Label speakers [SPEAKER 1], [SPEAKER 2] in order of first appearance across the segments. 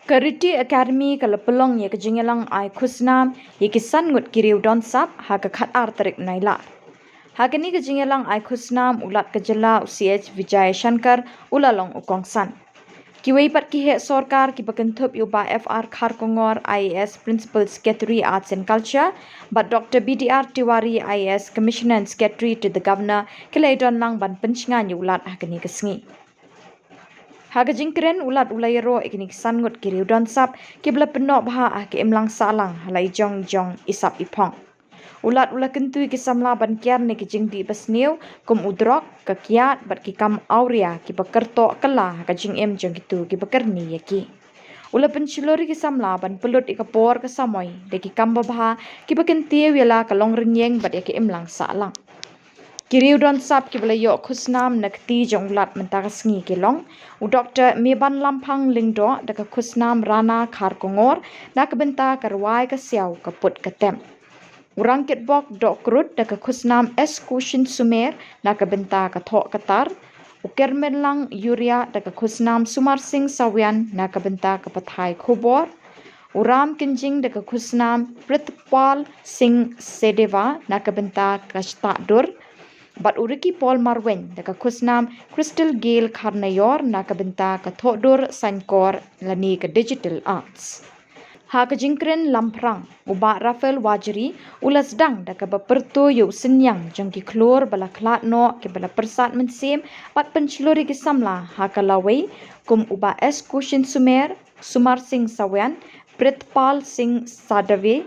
[SPEAKER 1] Riti Academy kalapulong ye kajingelang ai Khusnam ye kisan Ngut ki Riew donsap ha ka khat ar tarik naila. Hakani kajingelang ai Khusnam ulat kajala UCH Vijay Shankar ulalong ukongsan. Kiwei pat ki he sorkar ki bakentup yuba FR Kharkongor IAS Principal Secretary Arts and Culture but Dr. BDR Tiwari IAS Commissioner and Secretary to the Governor kilaidon lang ban penchingan ulat hakani kesngi. Hagajingkren ulat ulayro ikini sangut ki Riew donsap kibla penok bha ke emlang salang halai jong isap ipong. Ulat kentui ki Samla ban kiar ne ki jingdi basniu kum udrok ka kiat bat ki kam auria ki bakerto kala ka jing em jong gitu ki bakerni yaki. Ula penchilori ki Samla ban pelut ikapor ka samoy de ki kam babha ki bakenti wela ka long renyeng bat yaki emlang salang. Ki Riew donsap ki bala yok Khusnam nakti jong ulat mentagasngi ki long u Dr. Meban Lampang Lingdo daka Khusnam Rana Kharkongor nak benta karwai ka siaw ka put ka tem. Urang kitbok dok krut daka Khusnam Kushin Sumer nak benta ka thok katar ukermen lang Yuria daka Khusnam Sumar Singh Sawian nak benta ka pathai Khubor Uram Kinjing daka Khusnam Pritpal Singh Sedeva nak benta ka Shtadur Bat uriki Paul Marwen daka Khusnam Crystal Gale Kharnayor nak benta ka Thodur Sankor lani ka Digital Arts. Ha ka jingkren lamprang uba Rafael Wajri ulas dang daka baperto yu senyang jang ki klor bala klat no ke bala persat mensem pat penchlori ki Samla ha ka lawai kum uba Kushin Sumer Sumar Singh Sawian Pritpal Singh Sadave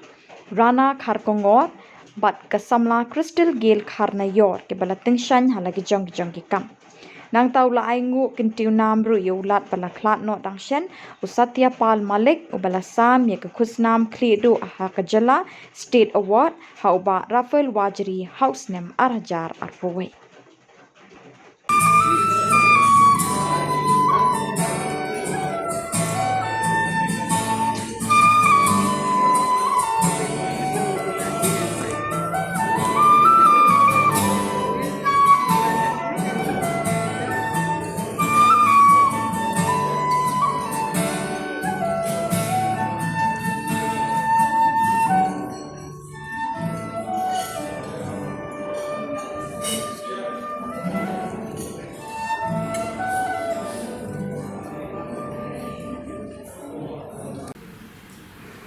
[SPEAKER 1] Rana Kharkongor bat ka Samla Crystal Gale Kharnayor ke bala tengshan halagi jong ki kam. Nang tau la aingu kintiu namru ye ulat bala klat no dangshen usatya pal malik ubala sam ye ke Khusnam klidu ha kajala state award ha uba Rafael Wajri hausnem arhajar arpowai.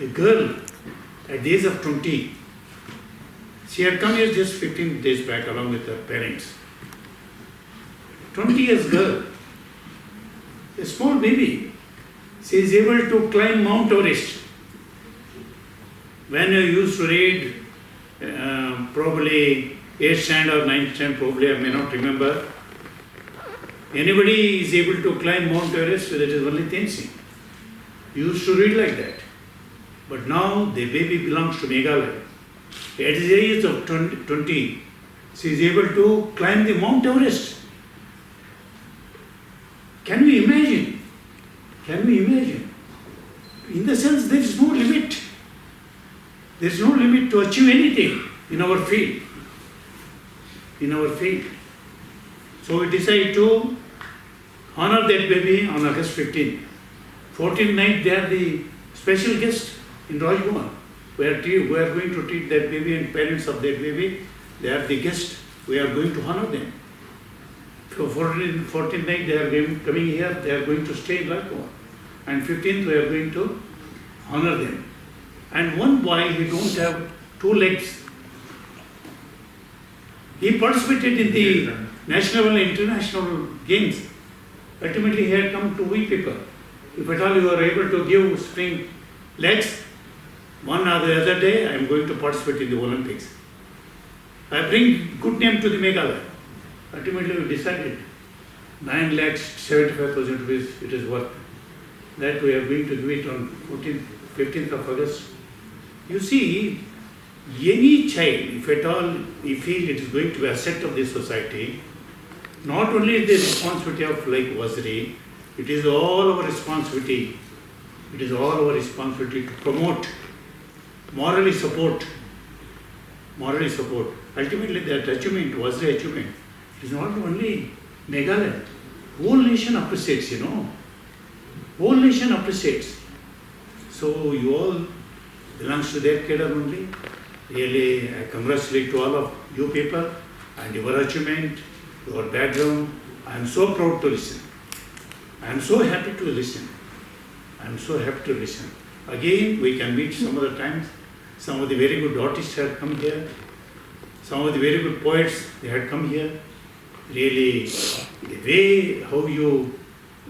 [SPEAKER 2] A girl at the age of 20, she had come here just 15 days back along with her parents. 20 years girl, a small baby, she is able to climb Mount Everest. When you used to read probably 8th standard or 9th standard, probably I may not remember, anybody is able to climb Mount Everest, that is only Tenzing. You used to read like that. But now the baby belongs to Meghalaya. At the age of 20, she is able to climb the Mount Everest. Can we imagine? Can we imagine? In the sense, there is no limit. There is no limit to achieve anything in our field. In our field. So we decide to honor that baby on August 15th. 14th night, they are the special guest in Rajbhavan. We are going to treat that baby and parents of that baby. They are the guests. We are going to honor them. So 14th night they are coming here. They are going to stay in Rajbhavan. And 15th we are going to honor them. And one boy, he don't have two legs. He participated in the national and international games. Ultimately he had come to we people. If at all you are able to give spring legs, one or the other day I am going to participate in the Olympics. I bring good name to the Meghalaya. Ultimately we decided 9 lakhs 75,000 rupees it is worth. That we are going to give it on 15th of August. You see, any child, if at all we feel it is going to be a asset of this society, not only the responsibility of like Waziri, it is all our responsibility. It is all our responsibility to promote, morally support. Ultimately, that achievement was the achievement. It is not only Meghalaya. Whole nation appreciates, Whole nation appreciates. So you all belongs to that cadre only. Really, I congratulate to all of you people and your achievement, your background. I am so proud to listen. I am so happy to listen. I am so happy to listen. Again, we can meet some other times. Some of the very good artists have come here. Some of the very good poets, they had come here. Really, the way how you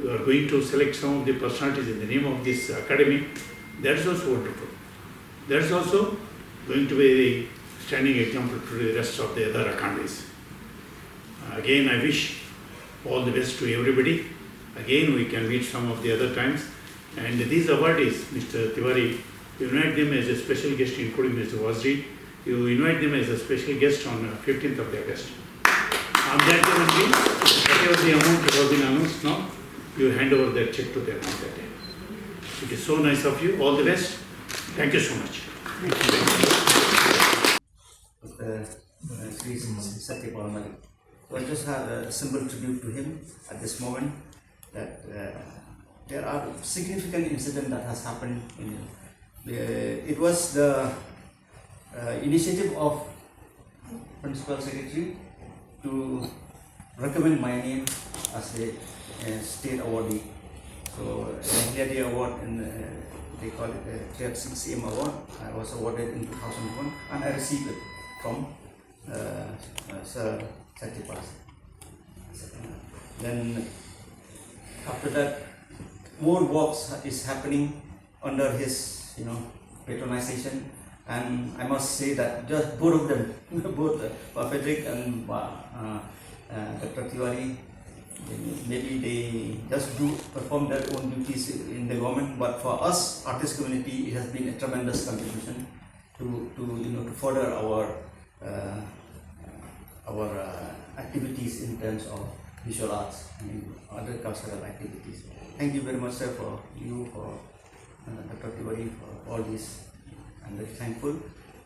[SPEAKER 2] are going to select some of the personalities in the name of this academy, that is also wonderful. That is also going to be the standing example to the rest of the other academies. Again, I wish all the best to everybody. Again, we can meet some of the other times. And these awardees, Mr. Tiwari, you invite them as a special guest, including Mr. Wazri. You invite them as a special guest on 15th of August. On that day only, whatever the amount that has been announced now, you hand over that check to them on that day. It is so nice of you. All the best. Thank you so much.
[SPEAKER 3] So I just have a simple tribute to him at this moment, that there are significant incidents that has happened. It was the initiative of Principal Secretary to recommend my name as a state awardee. So the award, they call it a Tier 6M award. I was awarded in 2001 and I received it from Sir Satipas. Then after that, more works is happening under his patronization, and I must say that just both of them, both Frederick and Dr. Tiwari, maybe they just perform their own duties in the government, but for us artist community, it has been a tremendous contribution to further our activities in terms of visual arts and other cultural activities. Thank you very much, sir, for Dr. Tiwari for all this. I'm very thankful.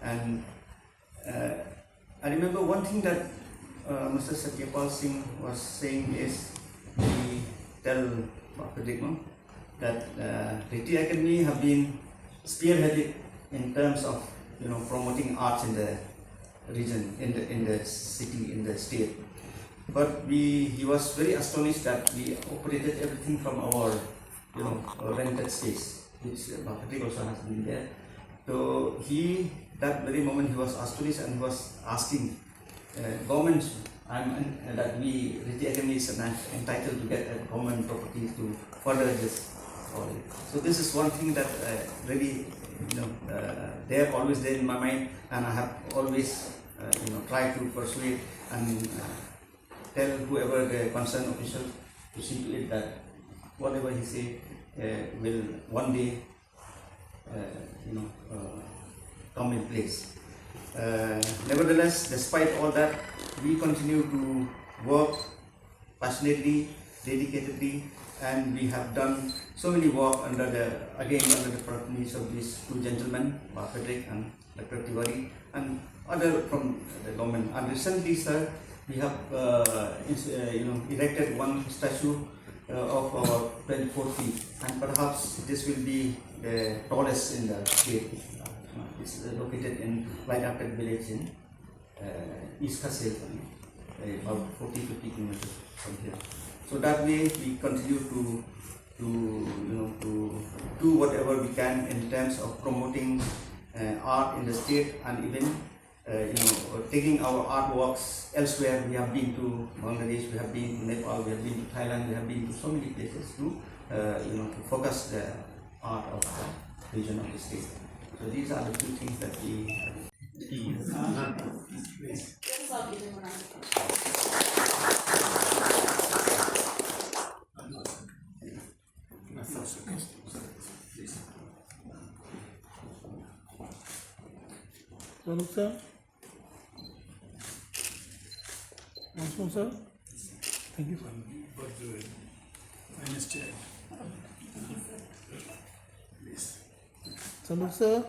[SPEAKER 3] And I remember one thing that Mr. Satyapal Singh was saying is, he tell Dr. that Riti Academy have been spearheaded in terms of promoting arts in the region, in the city, in the state. But he was very astonished that we operated everything from our rented space, which Dr. also has been there. So that very moment he was astonished and he was asking government that Riti Academy is entitled to get a government property to further this. So this is one thing that really they are always there in my mind, and I have always tried to persuade and tell whoever the concerned official to see to it that whatever he say will one day come in place. Nevertheless, despite all that, we continue to work passionately, dedicatedly, and we have done so many work under the patronage of these two gentlemen, Frederick and Dr. Tiwari, and other from the government. And recently, sir, we have erected one statue of our 24 feet, and perhaps this will be the tallest in the state. It's located in Light-Hearted village in East Kasil, about 40-50 kilometers from here. So that way we continue to do whatever we can in terms of promoting art in the state, and even taking our artworks elsewhere. We have been to Bangladesh, we have been to Nepal, we have been to Thailand, we have been to so many places to to focus the art of the region of the state. So these are the two things that we
[SPEAKER 4] sir? Once sir? Thank you.
[SPEAKER 2] For the finest chair. Please.
[SPEAKER 4] Samla, sir?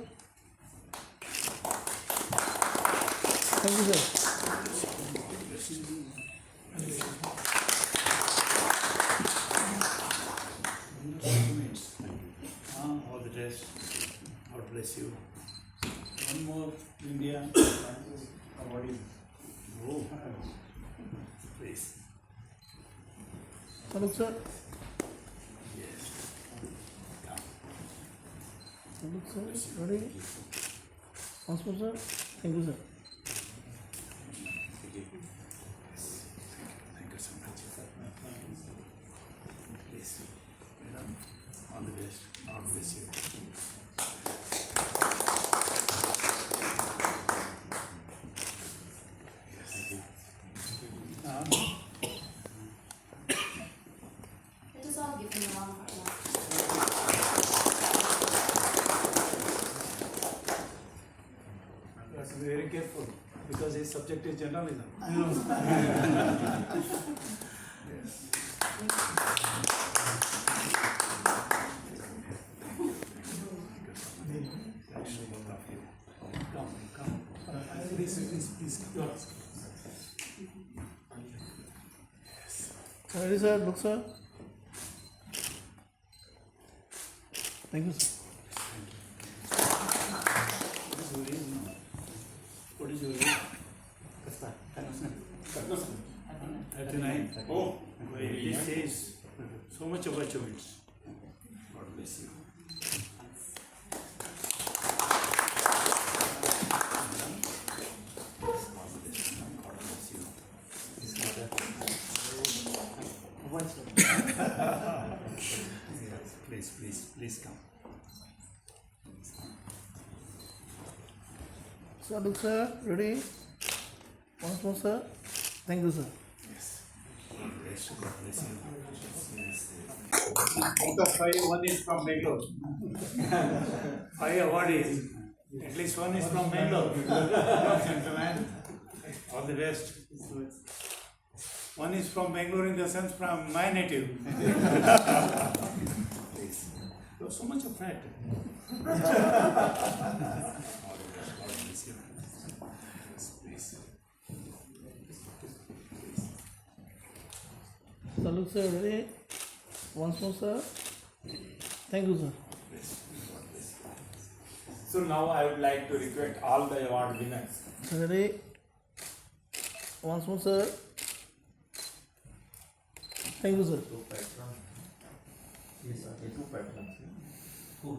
[SPEAKER 4] Thank you, sir.
[SPEAKER 2] All the best. God bless you. One more, India. Oh, please.
[SPEAKER 4] Salute, sir.
[SPEAKER 2] Yes.
[SPEAKER 4] Salute, sir. Ready? Once more, sir. Thank you, sir.
[SPEAKER 2] Thank you so much. Please, madam, all the best. God bless you. Yes. Thank you.
[SPEAKER 5] Let us all give him a round of applause.
[SPEAKER 2] You have to be very careful because his subject is journalism. Come. Please.
[SPEAKER 4] Ready, sir? Look, sir. Thank you, sir.
[SPEAKER 2] What is your age? 39. Oh, this says so much of achievements. God bless you. Please come.
[SPEAKER 4] Sir, look, sir. Ready? Once more, sir. Thank you, sir.
[SPEAKER 2] Yes. God bless you. Out of 5, 1 is from Bangalore. 5 awardees. At least 1 is from Bangalore. Gentlemen, all the best. 1 is from Bangalore in the sense from my native. Please. You have so much of fat. All the best. God bless you. Please.
[SPEAKER 4] Sir, look, sir. Ready? Once more, sir. Thank you, sir.
[SPEAKER 6] So now I would like to request all the award winners.
[SPEAKER 4] Sir, ready? Once more, sir. Thank you, sir.
[SPEAKER 3] Yes, sir. 2 patrons. Who?